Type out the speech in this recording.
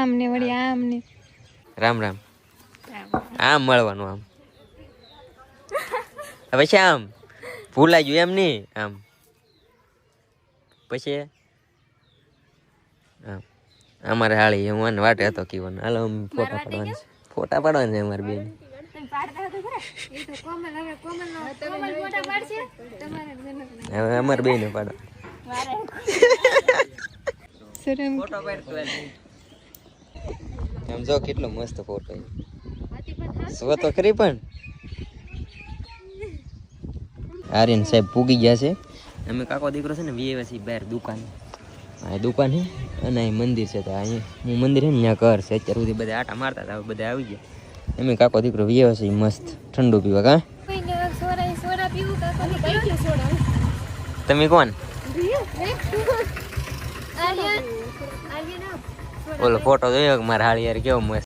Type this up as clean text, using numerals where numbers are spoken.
આમ ને વળી આમ ને રામ રામ આમ મળવાનું આમ પછી આમ ભૂલાઈ ગયું એમ નહીં આમ પછી આમ અમારે હાળી હું આને વાટે હતો કીવન હાલો ફોટા પાડવાના છે અમારે બેન હવે અમારે બેન પાડો ફોટો પાડતો એમ જો કેટલો મસ્ત ફોટો સો તો ખરી પણ આર્યન સાહેબ પૂગી ગયા છે અમે કાકો દીકરો છે ને વીએસી બહાર દુકાન આ દુકાન છે અને અહીં મંદિર છે તો અહીંયા હું મંદિર છે ને ત્યાં ઘર છે અત્યાર સુધી બધા આટા મારતા હતા બધા આવી ગયા અમે કાકો દીકરો વીએસી મસ્ત ઠંડુ પીવા કા તમે કોણ ઓલો ફોટો જોયો મારા હાળી યાર કેવો મસ્ત